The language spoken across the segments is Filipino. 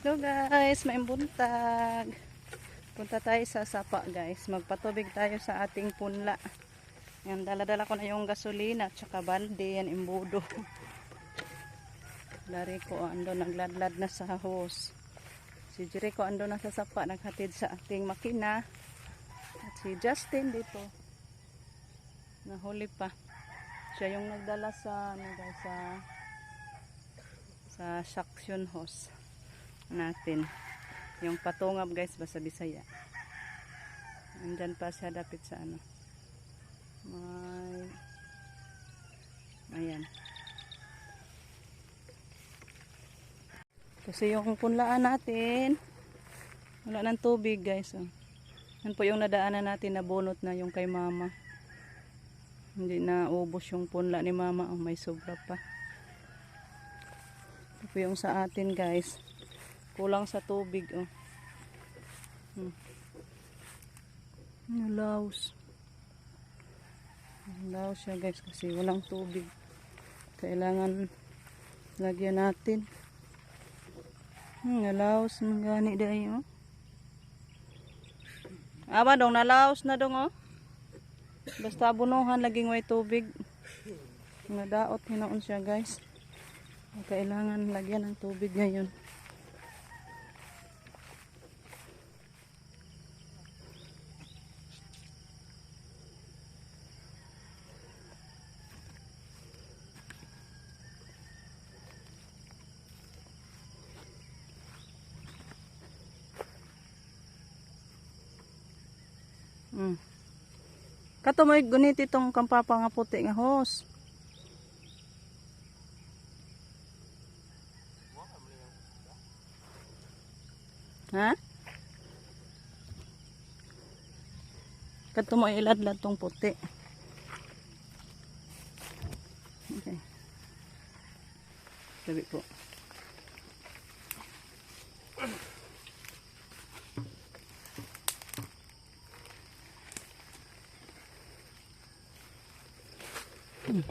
Hello guys, may buntag. Punta tayo sa sapa guys. Magpatubig tayo sa ating punla. Yan, dala-dala ko na yung gasolina at saka balde, yan imbudo. Dari ko ando nagladlad na sa hose. Si Jericho ando na sa sapa, naghatid sa ating makina. At si Justin dito. Nahuli pa. Siya yung nagdala sa ano guys, sa suction hose natin. Yung patungab guys, basta Bisaya. Andyan pa siya dapit sa ano. Ayan. Kasi yung punlaan natin, wala ng tubig guys. Oh. Yan po yung nadaanan natin na bunot na yung kay mama. Hindi na ubos yung punla ni mama. Oh, may sobra pa. Ito po yung sa atin guys. Kulang sa tubig. Oh. Nalaos. Nalaos siya guys kasi walang tubig. Kailangan lagyan natin. Nalaos ng gani dahil. Oh. Aba dong, nalaos na dong. Oh. Basta bunuhan laging may tubig. Nga daot hinaon siya guys. Kailangan lagyan ng tubig ngayon. Kato may gunit itong kampapa nga puti nga hose. Ha? Kato mo iladlad tong puti. Okay. Sabi po.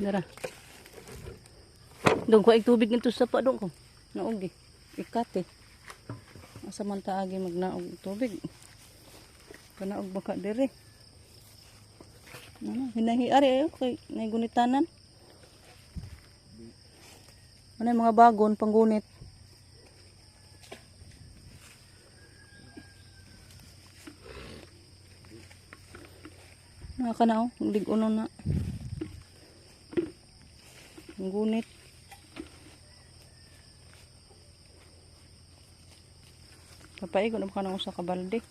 Dara. Dong ko ay tubig nito sa pa dong ko. Naog ikate. Asa man taagi magnaog tubig. Kanaog baka dire. Ano, hinahi ari ayo kay nagunitanan. Ano yung mga bagon panggunit. Nakakanaw, ligono na. Gunit. Papaigo na baka nang usa ka balde.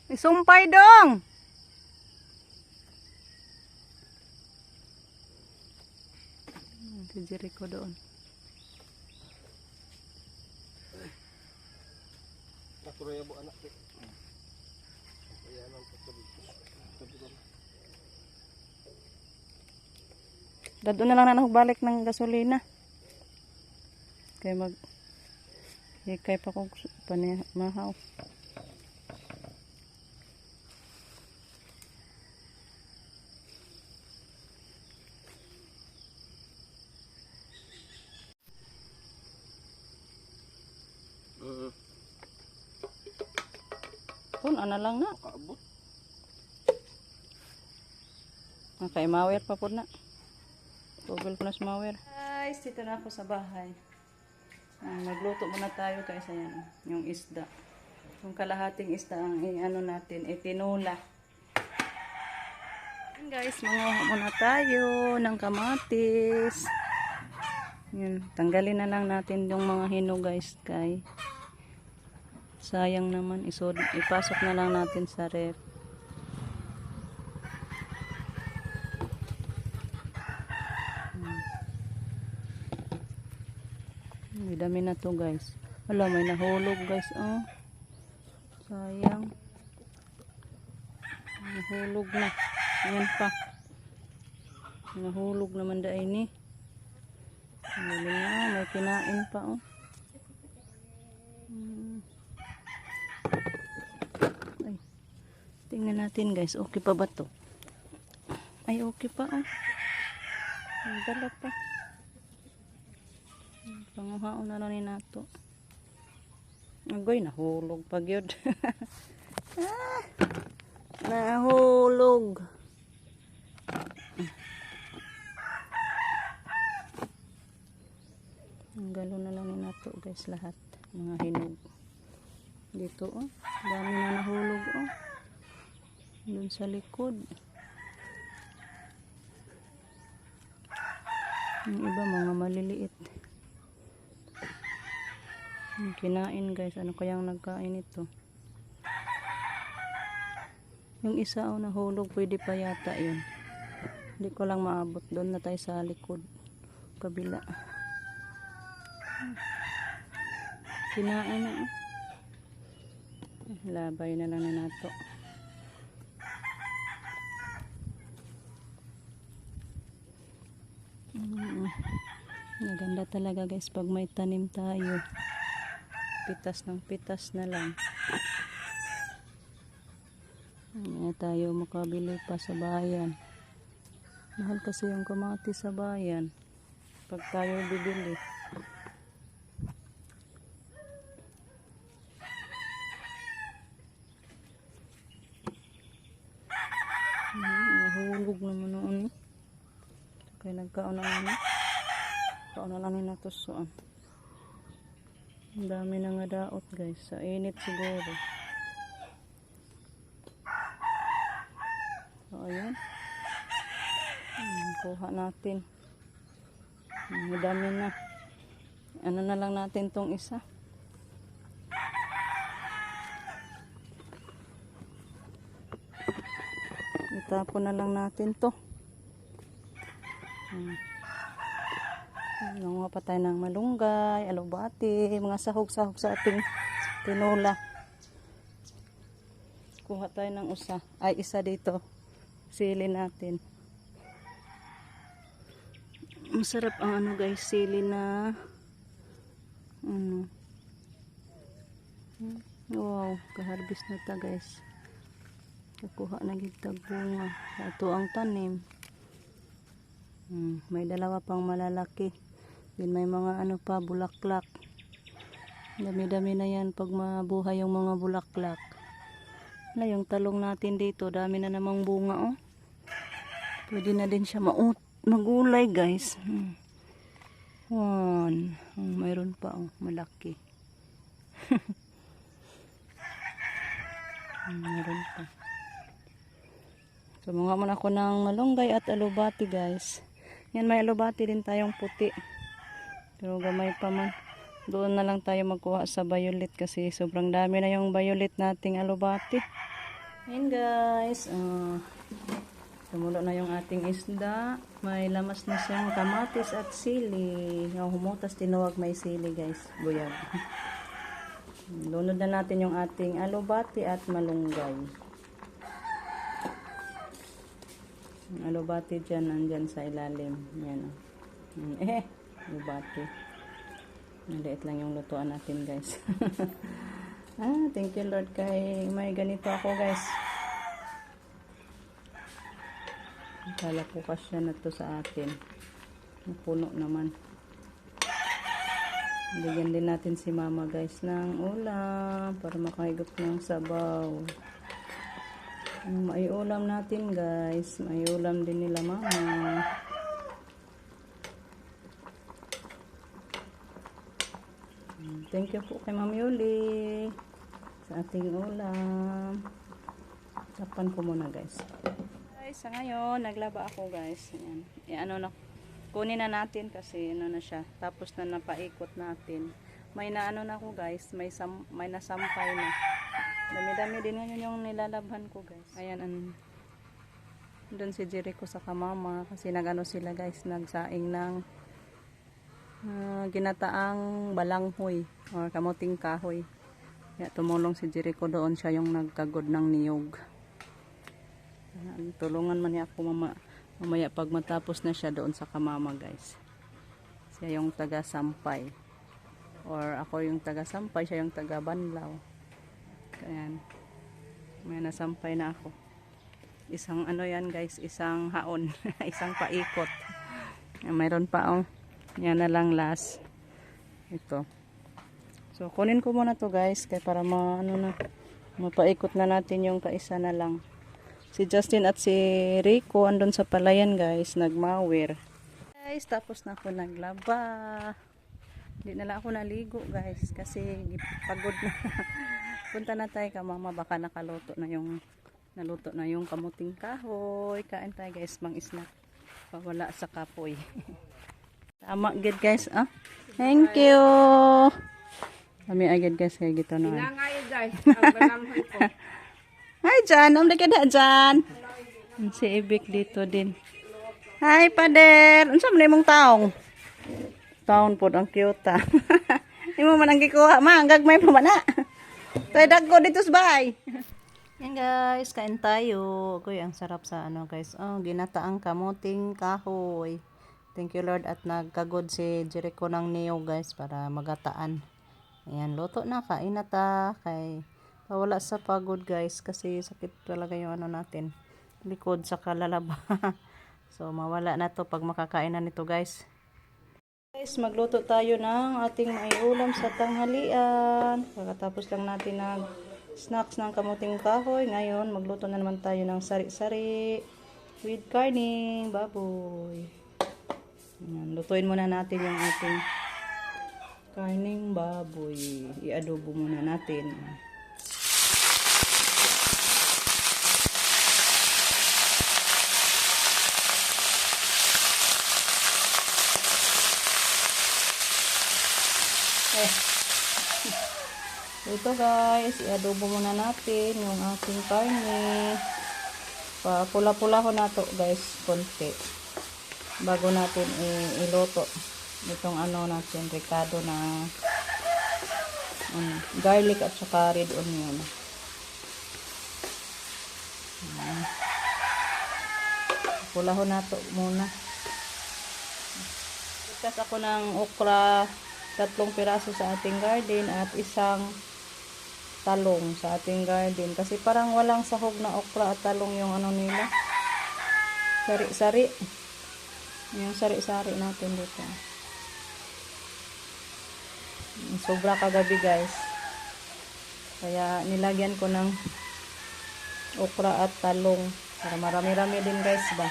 Isumpay dong. Si Jericho doon. Natuloy mo anak ko. Ayan ang patuloy. Dado na lang na balik ng gasolina. Kaya hikay pa kong panimahaw. Ana lang na. Kaabot. Okay, mawer pa po na. Tugol ko na sa mawer. Guys, dito na ako sa bahay. Magluto muna tayo kaysa yan. Yung isda. Yung kalahating isda ang ano natin, itinula. Yan guys, manguha muna tayo ng kamatis. Yan, tanggalin na lang natin yung mga hinog guys, kay sayang naman, ipasok na lang natin sa ref. May dami na to guys. Wala, may nahulog guys. Oh. Sayang. Nahulog na. Ayan pa. Nahulog naman dahil ni. May kinain pa oh. Tingnan natin guys, okay pa ba to? Ay, okay pa oh. Ang dala pa. Panguhaon na lang ni nato. Agoy, nahulog pag yun. Ah, nahulog. Ang galo na lang ni nato guys lahat. Mga hinog. Dito oh. Dami na nahulog oh. Doon sa likod. Yung iba mga maliliit. Yung kinain guys. Ano kayang nagkain ito? Yung isa oh nahulog. Pwede pa yata yun. Hindi ko lang maabot. Doon na tayo sa likod. Kabila. Kinain na oh. Labay na lang na nato. Maganda talaga guys pag may tanim tayo. Pitas ng pitas na lang. Hindi na tayo makabili pa sa bayan. Mahal kasi yung kamatis sa bayan. Pag tayo bibili. Nahulog naman noon eh. Kaya nagkaon na kauna lang na to so. Ang dami na nga daot guys. Sa init siguro. So ayan. Kuha natin. Ang dami na. Ano na lang natin tong isa. Itapon na lang natin to. Nanguha pa tayo ng malunggay, alubati, mga sahog-sahog sa ating tinola. Kuha tayo ng isa dito. Sili natin. Masarap ang ano guys, sili na wow, kaharbis na ta guys. Kukuha na gitag bunga. Ito ang tanim. May dalawa pang malalaki. Then may mga ano pa, bulaklak. Dami-dami na yan pag mabuhay yung mga bulaklak. Na yung talong natin dito, dami na namang bunga oh. Pwede na din siya magulay guys. One. Mayroon pa oh, malaki. Mayroon pa. So mga muna ako ng malunggay at alubati guys. Yan, may alubati din tayong puti. Pero gamay pa man. Doon na lang tayo magkuha sa violet kasi sobrang dami na yung violet nating alubati. Yan guys. Tumulo na yung ating isda. May lamas na siyang kamatis at sili. Yung humutas tinuwag may sili guys. Buyag. Lunod na natin yung ating alubati at malunggay. Yung alubati dyan, nandyan sa ilalim. Yan o. Alubati. Maliit lang yung lutuan natin guys. Thank you Lord kay may ganito ako guys. Akala ko kasya na to sa atin. Napuno naman. Bigyan din natin si mama guys ng ulam para makahigop ng sabaw. May ulam natin guys. May ulam din nila mama. Thank you po kay Ma'am Yuli sa ating ulam. Tapan ko muna guys. Guys, sa ngayon naglaba ako guys. Ayan. Kunin na natin kasi ano na siya. Tapos na napaikot natin. May naano na ako guys. May nasampay na. Dami-dami din ngayon yung nilalabhan ko guys. Ayan, doon si Jericho sa kamama kasi nagano sila guys, nagsaing ng ginataang balanghoy or kamuting kahoy. Kaya tumulong si Jericho doon, siya yung nagkagod ng niyog. Tulungan man niya ako mamaya pag matapos na siya doon sa kamama guys. Siya yung taga-sampay. Or ako yung taga-sampay, siya yung taga-banlaw. Ayan. May nasampay na ako. Isang ano yan guys, isang haon. Isang paikot. Mayroon pa oh. Yan na lang last. Ito. So kunin ko muna to guys. Kaya para mapaikot na natin yung kaisa na lang. Si Justin at si Rico andun sa palayan guys. Nagmawir. Guys, tapos na ako naglaba. Hindi na lang ako naligo guys. Kasi pagod na. Punta na tayo ka mama. Baka naluto na yung kamuting kahoy. Kain tayo guys, mang snack. Pawala sa kapoy. Tama good guys. Ah? Thank you. Kami agad guys kay gito na. Nangayo guys. Ang banamhan ko. Hi Jan, umda ka na Jan. Si Ibik dito din. Hi pader. Unsa man imong taong? Taon pod ang cute. Imo man ang gikuha, ma, ang gagmay pa man na. Tay dagko dito sa bahay. Yan guys, kain tayo. Kuy, ang sarap sa ano guys. Oh, ginataang kamuting kahoy. Thank you Lord at nagkagod si Jericho ng niyo guys para magataan. Ayan, luto na, kain na ta. Kay wala sa pagod guys kasi sakit talaga yung ano natin. Likod sa kalalaba. So mawala na to pag makakain na nito guys. Guys, magluto tayo ng ating maiulam sa tanghalian. Pagkatapos lang natin snacks ng kamuting kahoy. Ngayon, magluto na naman tayo ng sari-sari with karning baboy. Ayan, lutuin muna natin yung ating karning baboy. I-adobo muna natin. Ito guys, i-adobo muna natin yung ating karne. Pula-pula ko na to guys, konti. Bago natin iluto itong ano natin, ricado na garlic at saka red onion. Pulahon na to muna. Ikas ako ng okra, 3 piraso sa ating garden at isang talong sa ating garden. Kasi parang walang sahog na okra at talong yung ano nila. Sari-sari. Yung sari-sari natin dito. Sobra kagabi guys. Kaya nilagyan ko ng okra at talong. Para marami-rami din guys ba.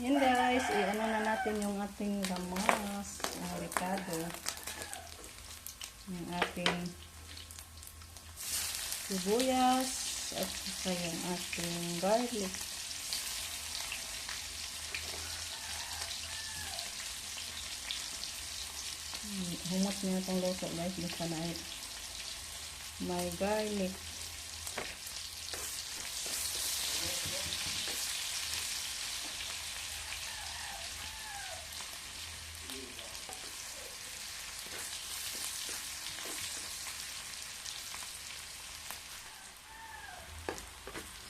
Yan guys. I-ano na natin yung ating gamas. Ricado. Yung ating sibuyas at saka yung ating garlic. Humot niya itong luto guys. Basta na may garlic.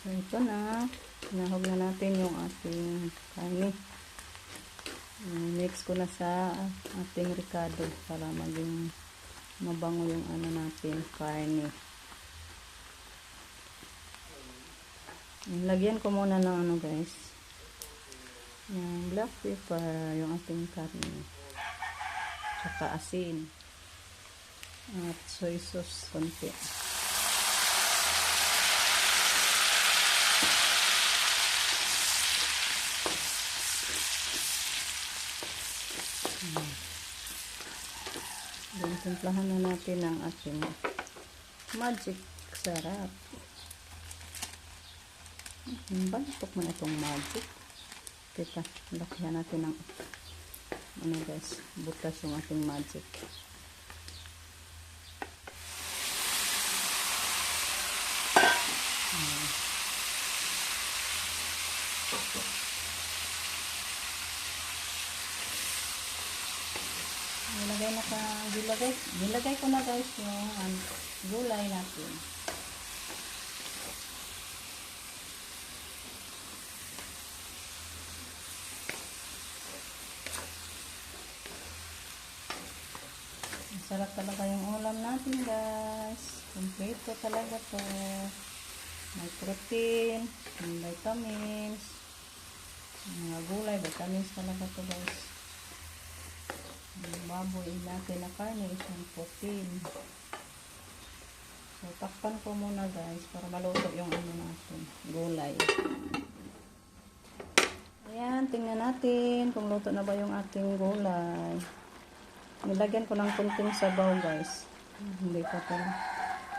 So ito na. Nahog na natin yung ating karne. Mix ko na sa ating ricado para maging mabango yung ano natin, karne. Lagyan ko muna ng ano guys, yung black pepper, yung ating karne, tsaka asin at soy sauce konti. Then, timplahan na natin ang ating magic sarap. Bantok mo na itong magic. Kita, lakihan natin ng ano guys, butas yung ating magic. Nilagay ko na guys yung gulay natin. Masarap talaga yung ulam natin guys. Kompleto talaga to. May protein, may vitamins, mga gulay, vitamins talaga to guys. Yung baboy natin na karne is yung protein. So takpan ko muna guys para maluto yung ano natin, gulay. Ayan, tingnan natin kung luto na ba yung ating gulay. Nilagyan ko ng kunting sabaw guys. Hindi pa pala.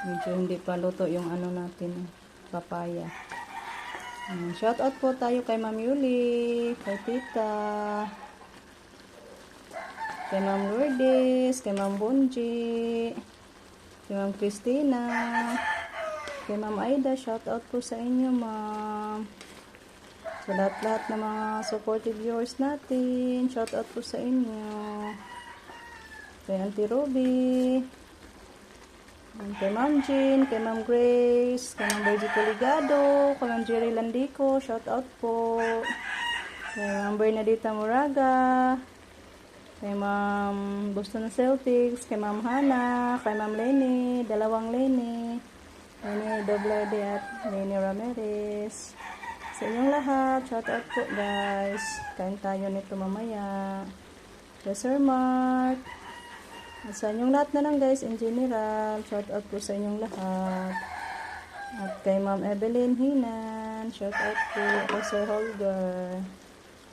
Medyo hindi pa luto yung ano natin, papaya. Shout out po tayo kay Ma'am Yuli, kay Tita, kay Ma'am Lourdes, kay Ma'am Bonji, kay Ma'am Christina, kay Ma'am Aida. Shout out po sa inyo ma'am. Sa lahat-lahat ng mga supportive viewers natin, shout out po sa inyo. Kay Auntie Ruby, kay Ma'am Jean, kay Ma'am Grace, kay Ma'am Virgie Coligado, kay Ma'am Jerry Landico, shout out po. Kay Ma'am Bernadita Moraga, kay Ma'am Boston Celtics, kay Ma'am Hana, kay Ma'am Lenny, dalawang Lenny, Lenny Doblade at Lenny Ramirez. Sa inyong lahat, shout out po guys. Kain tayo nito mamaya. Kay Sir Mark. At sa inyong lahat na lang guys, in general, shout out po sa inyong lahat. At kay Ma'am Evelyn Hinan, shout out po kay Sir Holger.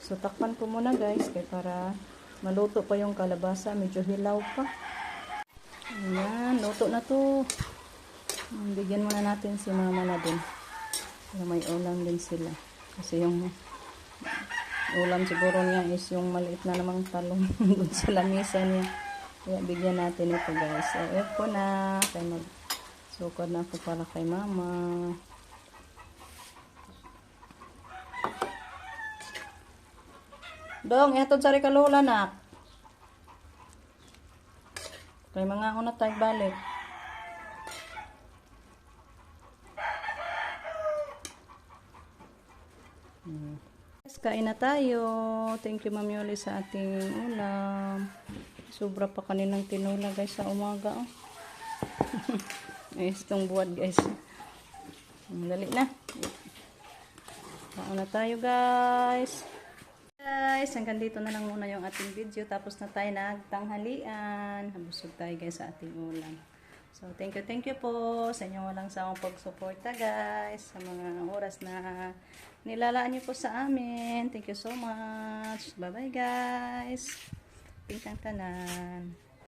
So takpan ko muna guys, kaya para maluto pa yung kalabasa, medyo hilaw pa. Ayan, luto na to. Bigyan muna natin si Mama na din. Para may ulam din sila. Kasi yung ulam siguro niya is yung maliit na namang talong dun sa lamisa niya. Kaya bigyan natin ito guys. So, ito na. Kaya magsukod na ako para kay Mama. Dong, itod sa rikalula nak. Kaya mga una tayo balik. Kain na tayo. Thank you Ma'am Yuli sa ating ulam. Sobra pa kaninang tinula guys sa umaga. Oh. Ayos itong buwad guys. Dali na. Kain na tayo guys. Guys, hanggang dito na lang muna yung ating video. Tapos na tayo nagtanghalian. Habusog tayo guys sa ating ulam. So, thank you po sa inyong walang sawang pagsuporta guys. Sa mga oras na nilalaan niyo po sa amin. Thank you so much. Bye-bye guys. Pintang tanan.